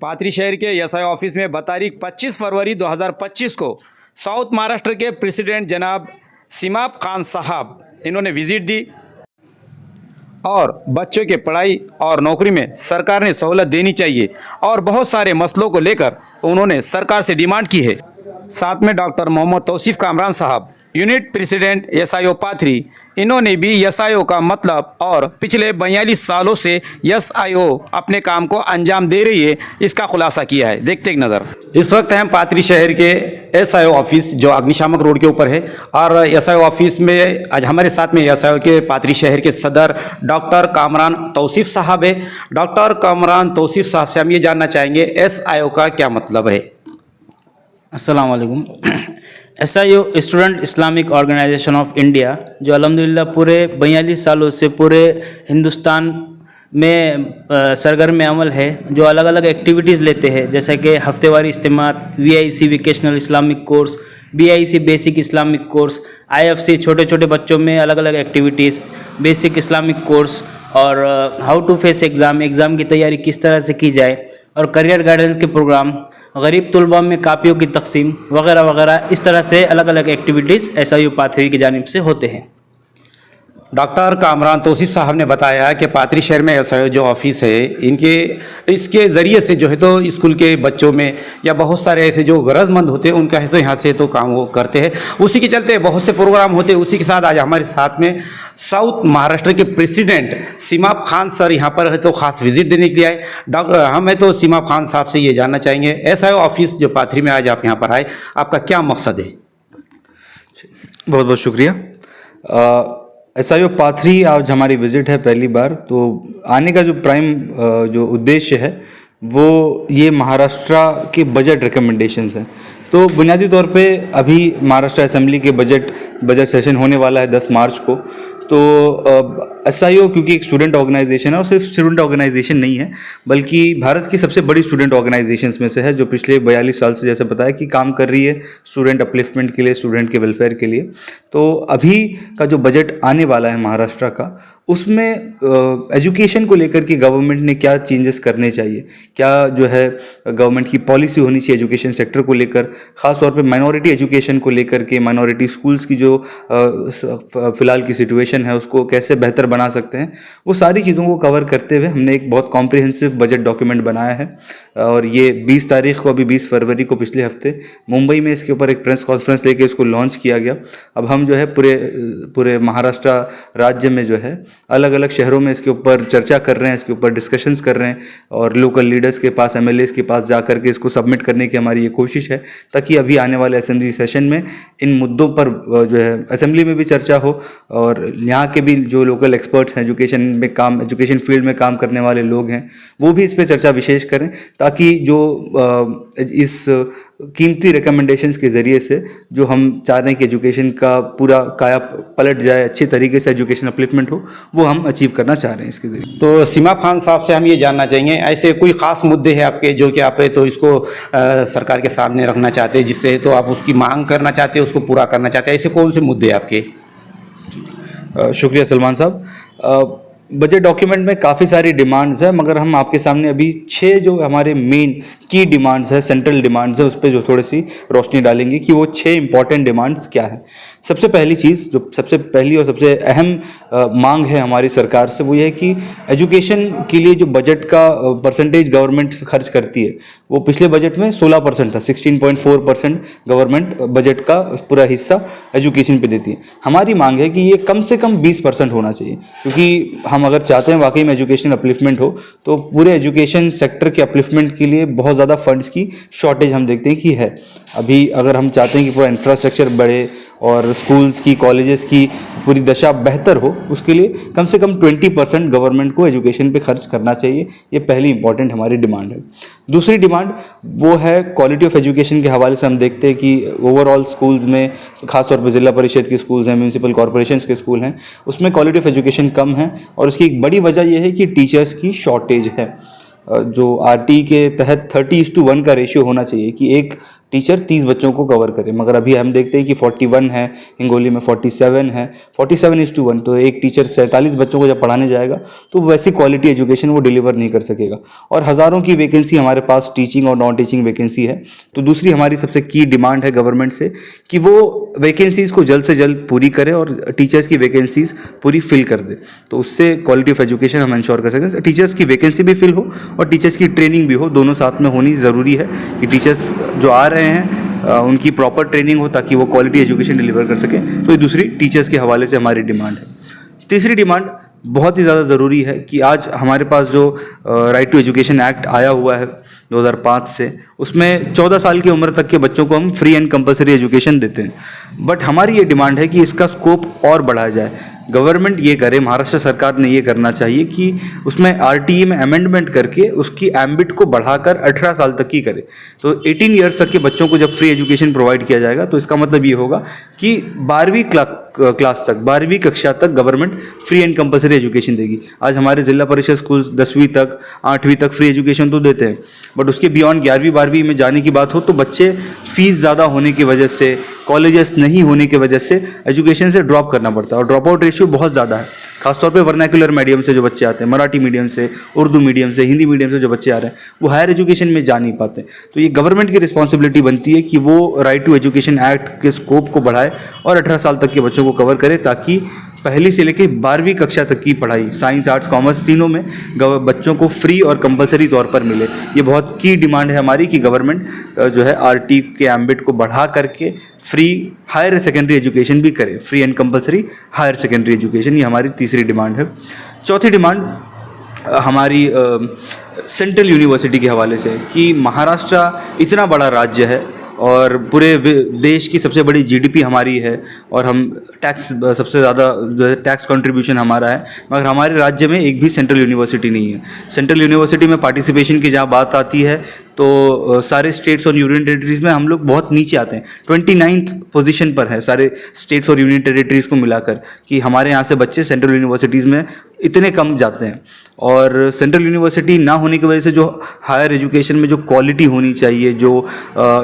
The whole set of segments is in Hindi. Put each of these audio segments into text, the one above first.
पाथरी शहर के एसआई ऑफिस में बतारीख 25 फरवरी 2025 को साउथ महाराष्ट्र के प्रेसिडेंट जनाब सिमाब खान साहब इन्होंने विज़िट दी और बच्चों के पढ़ाई और नौकरी में सरकार ने सहूलत देनी चाहिए और बहुत सारे मसलों को लेकर उन्होंने सरकार से डिमांड की है। साथ में डॉक्टर मोहम्मद तौसीफ कामरान साहब यूनिट प्रेसिडेंट एसआईओ पाथरी, इन्होंने भी एसआईओ का मतलब और पिछले 42 सालों से एसआईओ अपने काम को अंजाम दे रही है, इसका खुलासा किया है। देखते एक नज़र। इस वक्त हम पाथरी शहर के एसआईओ ऑफिस जो अग्निशामक रोड के ऊपर है और एसआईओ ऑफिस में आज हमारे साथ में एसआईओ के पाथरी शहर के सदर डॉक्टर कामरान तौसीफ साहब है। डॉक्टर कामरान तौसीफ साहब से हम ये जानना चाहेंगे एसआईओ का क्या मतलब है। अस्सलाम वालेकुम। SIO student Islamic organisation of India जो अल्हम्दुलिल्लाह पूरे 42 सालों से पूरे हिंदुस्तान में सरगर्म अमल है, जो अलग अलग एक्टिविटीज़ लेते हैं जैसे कि हफ्तेवारी इज्तिमात, VIC vocational Islamic course, BIC basic Islamic course, IFC छोटे छोटे बच्चों में अलग अलग एक्टिविटीज़, बेसिक इस्लामिक कोर्स और हाउ टू फेस एग्ज़ाम की तैयारी किस तरह से की जाए और करियर गाइडेंस के प्रोग्राम, गरीब तलबा में कापियों की तकसीम वगैरह वगैरह, इस तरह से अलग अलग एक्टिविटीज़ एसआईओ पाथरी की जानिब से होते हैं। डॉक्टर कामरान तौसीफ साहब ने बताया कि पाथरी शहर में एसआईओ जो ऑफिस है इसके ज़रिए से जो है तो स्कूल के बच्चों में या बहुत सारे ऐसे जो गरजमंद होते हैं उनका है तो यहाँ से तो काम वो करते हैं, उसी के चलते बहुत से प्रोग्राम होते हैं। उसी के साथ आज हमारे साथ में साउथ महाराष्ट्र के प्रेसिडेंट सिमाब खान सर यहाँ पर है तो ख़ास विजिट देने के लिए आए। डॉक्टर हमें तो सिमाब खान साहब से ये जानना चाहेंगे एसआईओ ऑफिस जो पाथरी में आज आप यहाँ पर आए, आपका क्या मकसद है? बहुत बहुत शुक्रिया। एसआईओ पाथरी आज हमारी विज़िट है पहली बार, तो आने का जो प्राइम जो उद्देश्य है वो ये महाराष्ट्र के बजट रिकमेंडेशंस हैं। तो बुनियादी तौर पे अभी महाराष्ट्र असेंबली के बजट सेशन होने वाला है 10 मार्च को। तो एसआईओ क्योंकि एक स्टूडेंट ऑर्गेनाइजेशन है और सिर्फ स्टूडेंट ऑर्गेनाइजेशन नहीं है बल्कि भारत की सबसे बड़ी स्टूडेंट ऑर्गेनाइजेशंस में से है, जो पिछले 42 साल से जैसे बताया कि काम कर रही है स्टूडेंट अपलिफ्टमेंट के लिए, स्टूडेंट के वेलफेयर के लिए। तो अभी का जो बजट आने वाला है महाराष्ट्र का, उसमें एजुकेशन को लेकर के गवर्नमेंट ने क्या चेंजेस करने चाहिए, क्या जो है गवर्नमेंट की पॉलिसी होनी चाहिए एजुकेशन सेक्टर को लेकर, ख़ास तौर पे माइनॉरिटी एजुकेशन को लेकर के, माइनॉरिटी स्कूल्स की जो फ़िलहाल की सिचुएशन है उसको कैसे बेहतर बना सकते हैं, वो सारी चीज़ों को कवर करते हुए हमने एक बहुत कॉम्प्रिहेंसिव बजट डॉक्यूमेंट बनाया है। और ये 20 तारीख को, अभी 20 फरवरी को पिछले हफ्ते मुंबई में इसके ऊपर एक प्रेस कॉन्फ्रेंस लेके इसको लॉन्च किया गया। अब हम जो है पूरे महाराष्ट्र राज्य में जो है अलग अलग शहरों में इसके ऊपर चर्चा कर रहे हैं, इसके ऊपर डिस्कशंस कर रहे हैं और लोकल लीडर्स के पास, एमएलएस के पास जा कर के इसको सबमिट करने की हमारी ये कोशिश है, ताकि अभी आने वाले असेंबली सेशन में इन मुद्दों पर जो है असेंबली में भी चर्चा हो और यहाँ के भी जो लोकल एक्सपर्ट्स हैं एजुकेशन फील्ड में काम करने वाले लोग हैं वो भी इस पर चर्चा विशेष करें, ताकि जो इस कीमती रिकमेंडेशंस के ज़रिए से जो हम चाह रहे हैं कि एजुकेशन का पूरा काया पलट जाए, अच्छे तरीके से एजुकेशन अपलिफ्टमेंट हो, वो हम अचीव करना चाह रहे हैं इसके ज़रिए। तो सिमाब खान साहब से हम ये जानना चाहेंगे ऐसे कोई ख़ास मुद्दे हैं आपके जो कि आप तो इसको सरकार के सामने रखना चाहते हैं, जिससे तो आप उसकी मांग करना चाहते हैं, उसको पूरा करना चाहते हैं, ऐसे कौन से मुद्दे हैं आपके? शुक्रिया सलमान साहब। बजट डॉक्यूमेंट में काफ़ी सारी डिमांड्स है, मगर हम आपके सामने अभी 6 जो हमारे मेन की डिमांड्स है, सेंट्रल डिमांड्स है, उस पर जो थोड़ी सी रोशनी डालेंगे कि वो 6 इंपॉर्टेंट डिमांड्स क्या है। सबसे पहली चीज़, जो सबसे पहली और सबसे अहम मांग है हमारी सरकार से, वो ये है कि एजुकेशन के लिए जो बजट का परसेंटेज गवर्नमेंट खर्च करती है वो पिछले बजट में 16% था, 16.4% गवर्नमेंट बजट का पूरा हिस्सा एजुकेशन पे देती है। हमारी मांग है कि ये कम से कम 20% होना चाहिए, क्योंकि हम अगर चाहते हैं वाकई में एजुकेशन अपलिफ्टमेंट हो तो पूरे एजुकेशन सेक्टर के अपलिफ्टमेंट के लिए बहुत ज़्यादा फंड्स की शॉर्टेज हम देखते हैं कि है। अभी अगर हम चाहते हैं कि पूरा इंफ्रास्ट्रक्चर बढ़े और स्कूल्स की, कॉलेजेस की पूरी दशा बेहतर हो, उसके लिए कम से कम 20% गवर्नमेंट को एजुकेशन पे खर्च करना चाहिए। ये पहली इंपॉर्टेंट हमारी डिमांड है। दूसरी डिमांड वो है क्वालिटी ऑफ एजुकेशन के हवाले से हम देखते हैं कि ओवरऑल स्कूल्स में, खासतौर पर जिला परिषद के स्कूल्स हैं, म्यूनसिपल कॉरपोरेशन के स्कूल हैं, उसमें क्वालिटी ऑफ एजुकेशन कम है और उसकी एक बड़ी वजह यह है कि टीचर्स की शॉर्टेज है। जो आरटी के तहत 30:1 का रेशियो होना चाहिए कि एक टीचर 30 बच्चों को कवर करे, मगर अभी हम देखते हैं कि 41 है, हिंगोली में 47 है, 47:1, तो एक टीचर 47 बच्चों को जब पढ़ाने जाएगा तो वैसी क्वालिटी एजुकेशन वो डिलीवर नहीं कर सकेगा। और हज़ारों की वैकेंसी हमारे पास टीचिंग और नॉन टीचिंग वैकेंसी है। तो दूसरी हमारी सबसे की डिमांड है गवर्नमेंट से कि वो वैकेंसीज़ को जल्द से जल्द पूरी करे और टीचर्स की वैकेंसीज़ पूरी फिल कर दे। तो उससे क्वालिटी ऑफ एजुकेशन हम इंश्योर कर सकते हैं। टीचर्स की वैकेंसी भी फिल हो और टीचर्स की ट्रेनिंग भी हो, दोनों साथ में होनी ज़रूरी है कि टीचर्स जो आ रहे हैं उनकी प्रॉपर ट्रेनिंग हो ताकि वो क्वालिटी एजुकेशन डिलीवर कर सकें। तो ये दूसरी टीचर्स के हवाले से हमारी डिमांड है। तीसरी डिमांड बहुत ही ज़्यादा ज़रूरी है कि आज हमारे पास जो राइट टू एजुकेशन एक्ट आया हुआ है 2005 से, उसमें 14 साल की उम्र तक के बच्चों को हम फ्री एंड कंपलसरी एजुकेशन देते हैं। बट हमारी ये डिमांड है कि इसका स्कोप और बढ़ाया जाए। गवर्नमेंट ये करे, महाराष्ट्र सरकार ने ये करना चाहिए कि उसमें आरटीई में अमेंडमेंट करके उसकी एम्बिट को बढ़ाकर 18 साल तक की करे। तो 18 ईयर्स तक के बच्चों को जब फ्री एजुकेशन प्रोवाइड किया जाएगा तो इसका मतलब ये होगा कि 12वीं क्लास तक, 12वीं कक्षा तक government free and compulsory education देगी। आज हमारे जिला परिषद स्कूल्स 10वीं तक, 8वीं तक फ्री एजुकेशन तो देते हैं, बट उसके बियॉन्ड 11वीं 12वीं में जाने की बात हो तो बच्चे फीस ज़्यादा होने की वजह से, कॉलेजेस नहीं होने की वजह से एजुकेशन से ड्रॉप करना पड़ता है और ड्रॉप आउट रेशियो बहुत ज़्यादा है। खासतौर पे वर्नाकुलर मीडियम से जो बच्चे आते हैं, मराठी मीडियम से, उर्दू मीडियम से, हिंदी मीडियम से जो बच्चे आ रहे हैं वो हायर एजुकेशन में जा नहीं पाते। तो ये गवर्नमेंट की रिस्पॉन्सिबिलिटी बनती है कि वो राइट टू एजुकेशन एक्ट के स्कोप को बढ़ाए और 18 साल तक के बच्चों को कवर करे ताकि पहली से लेकर 12वीं कक्षा तक की पढ़ाई साइंस, आर्ट्स, कॉमर्स तीनों में बच्चों को फ्री और कंपलसरी तौर पर मिले। ये बहुत की डिमांड है हमारी कि गवर्नमेंट जो है आरटी के एम्बिट को बढ़ा करके फ्री हायर सेकेंडरी एजुकेशन भी करे, free and compulsory higher secondary education. ये हमारी तीसरी डिमांड है। चौथी डिमांड हमारी सेंट्रल यूनिवर्सिटी के हवाले से कि महाराष्ट्र इतना बड़ा राज्य है और पूरे देश की सबसे बड़ी जीडीपी हमारी है और हम टैक्स सबसे ज़्यादा जो है टैक्स कंट्रीब्यूशन हमारा है, मगर हमारे राज्य में एक भी सेंट्रल यूनिवर्सिटी नहीं है। सेंट्रल यूनिवर्सिटी में पार्टिसिपेशन की जहाँ बात आती है तो सारे स्टेट्स और यूनियन टेरिटरीज़ में हम लोग बहुत नीचे आते हैं। 29th पोजीशन पर है सारे स्टेट्स और यूनियन टेरिटरीज़ को मिलाकर कि हमारे यहाँ से बच्चे सेंट्रल यूनिवर्सिटीज़ में इतने कम जाते हैं। और सेंट्रल यूनिवर्सिटी ना होने की वजह से जो हायर एजुकेशन में जो क्वालिटी होनी चाहिए, जो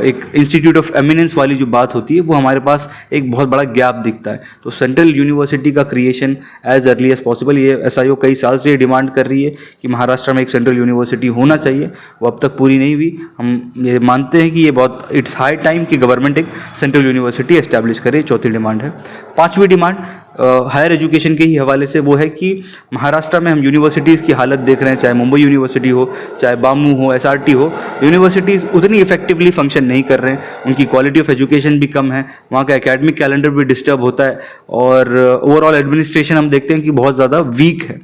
एक इंस्टीट्यूट ऑफ एमिनेंस वाली जो बात होती है, वो हमारे पास एक बहुत बड़ा गैप दिखता है। तो सेंट्रल यूनिवर्सिटी का creation as early as possible, ये एसआईओ कई साल से डिमांड कर रही है कि महाराष्ट्र में एक सेंट्रल यूनिवर्सिटी होना चाहिए। वो अब तक पूरी नहीं हुई। हम ये मानते हैं कि ये बहुत इट्स हाई टाइम कि गवर्नमेंट एक सेंट्रल यूनिवर्सिटी एस्टैब्लिश करे। चौथी डिमांड है। पांचवी डिमांड हायर एजुकेशन के ही हवाले से वो है कि महाराष्ट्र में हम यूनिवर्सिटीज़ की हालत देख रहे हैं, चाहे मुंबई यूनिवर्सिटी हो, चाहे बामू हो, एसआरटी हो, यूनिवर्सिटीज़ उतनी इफेक्टिवली फंक्शन नहीं कर रहे हैं। उनकी क्वालिटी ऑफ एजुकेशन भी कम है, वहाँ का एकेडमिक कैलेंडर भी डिस्टर्ब होता है और ओवरऑल एडमिनिस्ट्रेशन हम देखते हैं कि बहुत ज़्यादा वीक है।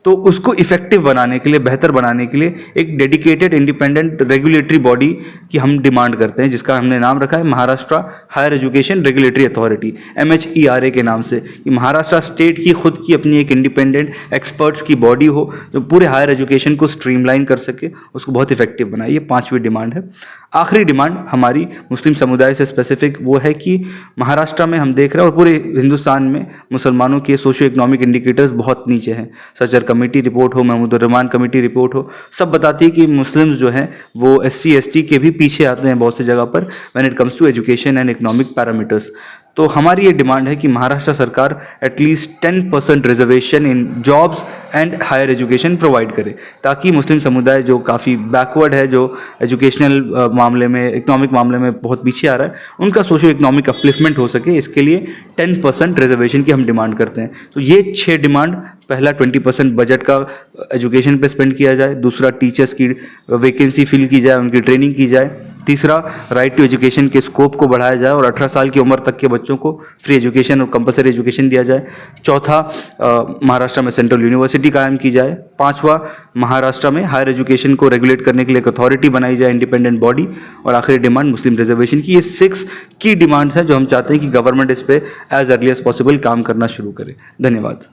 तो उसको इफेक्टिव बनाने के लिए, बेहतर बनाने के लिए एक डेडिकेटेड इंडिपेंडेंट रेगुलेटरी बॉडी की हम डिमांड करते हैं, जिसका हमने नाम रखा है Maharashtra higher education regulatory authority, MHERA के नाम से। कि महाराष्ट्र स्टेट की खुद की अपनी एक इंडिपेंडेंट एक्सपर्ट्स की बॉडी हो जो पूरे हायर एजुकेशन को स्ट्रीमलाइन कर सके, उसको बहुत इफेक्टिव बनाए। ये पांचवी डिमांड है। आखिरी डिमांड हमारी मुस्लिम समुदाय से स्पेसिफिक वो है कि महाराष्ट्र में हम देख रहे हैं और पूरे हिंदुस्तान में मुसलमानों के सोशियो इकोनॉमिक इंडिकेटर्स बहुत नीचे हैं। सचर कमेटी रिपोर्ट हो, महमूद रहमान कमेटी रिपोर्ट हो, सब बताती है कि मुस्लिम्स जो हैं वो SC ST के भी पीछे आते हैं बहुत सी जगह पर when it comes to education and economic parameters. तो हमारी ये डिमांड है कि महाराष्ट्र सरकार at least 10% reservation in jobs and higher education provide करे, ताकि मुस्लिम समुदाय जो काफ़ी बैकवर्ड है, जो एजुकेशनल मामले में, इकोनॉमिक मामले में बहुत पीछे आ रहा है, उनका सोशो इकोनॉमिक अपलिफ्टमेंट हो सके, इसके लिए 10% रिजर्वेशन की हम डिमांड करते हैं। तो ये 6 डिमांड, पहला 20% बजट का एजुकेशन पे स्पेंड किया जाए, दूसरा टीचर्स की वैकेंसी फिल की जाए, उनकी ट्रेनिंग की जाए, तीसरा राइट टू एजुकेशन के स्कोप को बढ़ाया जाए और 18 साल की उम्र तक के बच्चों को फ्री एजुकेशन और कंपलसरी एजुकेशन दिया जाए, चौथा महाराष्ट्र में सेंट्रल यूनिवर्सिटी कायम की जाए, पांचवा महाराष्ट्र में हायर एजुकेशन को रेगुलेट करने के लिए एक अथॉरिटी बनाई जाए, इंडिपेंडेंट बॉडी, और आखिरी डिमांड मुस्लिम रिजर्वेशन की। ये 6 की डिमांड्स हैं जो हम चाहते हैं कि गवर्नमेंट इस पर एज अर्ली एज पॉसिबल काम करना शुरू करे। धन्यवाद।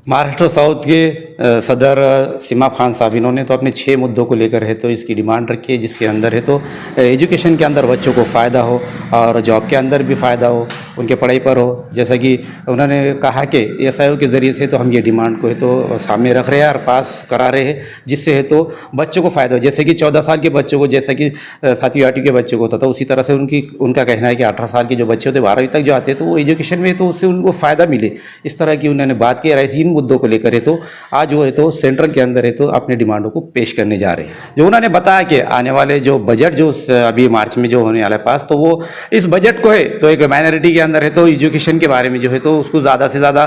महाराष्ट्र साउथ के सदर सिमाप खान साहब इन्होंने तो अपने 6 मुद्दों को लेकर है तो इसकी डिमांड रखी है, जिसके अंदर है तो एजुकेशन के अंदर बच्चों को फ़ायदा हो और जॉब के अंदर भी फ़ायदा हो, उनके पढ़ाई पर हो। जैसा कि उन्होंने कहा कि SIO के ज़रिए से तो हम ये डिमांड को है तो सामने रख रहे हैं और पास करा रहे हैं, जिससे है तो बच्चों को फ़ायदा हो। जैसे कि 14 साल के बच्चों को, जैसा कि 7वीं 8वीं के बच्चों को होता था, उसी तरह से उनका कहना है कि 18 साल के जो बच्चे होते 12वीं तक जो आते हैं तो वो एजुकेशन में तो उससे उनको फ़ायदा मिले, इस तरह की उन्होंने बात की। इन मुद्दों को लेकर है तो आज वो है तो सेंट्रल के अंदर है तो अपने डिमांडों को पेश करने जा रहे हैं। जो उन्होंने बताया कि आने वाले जो बजट जो अभी मार्च में जो होने वाला है पास, तो वो इस बजट को है तो एक माइनॉरिटी के अंदर है तो एजुकेशन के बारे में जो है तो उसको ज़्यादा से ज़्यादा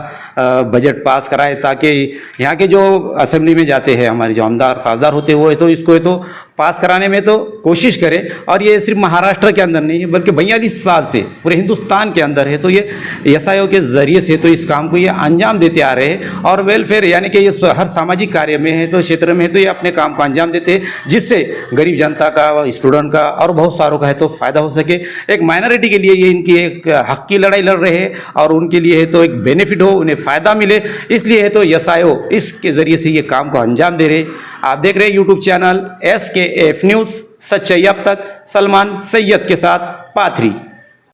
बजट पास कराए, ताकि यहाँ के जो असेंबली में जाते हैं हमारे जो आमदार फासदार होते हैं वो है तो इसको है तो पास कराने में तो कोशिश करें। और ये सिर्फ महाराष्ट्र के अंदर नहीं है बल्कि 42 साल से पूरे हिंदुस्तान के अंदर है तो ये SIO के ज़रिए से तो इस काम को ये अंजाम देते आ रहे हैं। और वेलफेयर यानी कि ये हर सामाजिक कार्य में है तो क्षेत्र में है तो ये अपने काम को अंजाम देते हैं, जिससे गरीब जनता का, स्टूडेंट का और बहुत सारों का है तो फ़ायदा हो सके। एक माइनॉरिटी के लिए ये इनकी एक हक की लड़ाई लड़ रहे हैं और उनके लिए है तो एक बेनिफिट हो, उन्हें फ़ायदा मिले, इसलिए है तो SIO इसके ज़रिए से ये काम को अंजाम दे रहे। आप देख रहे हैं यूट्यूब चैनल SKF न्यूज़, सच्चाई अब तक। सलमान सैयद के साथ पाथरी।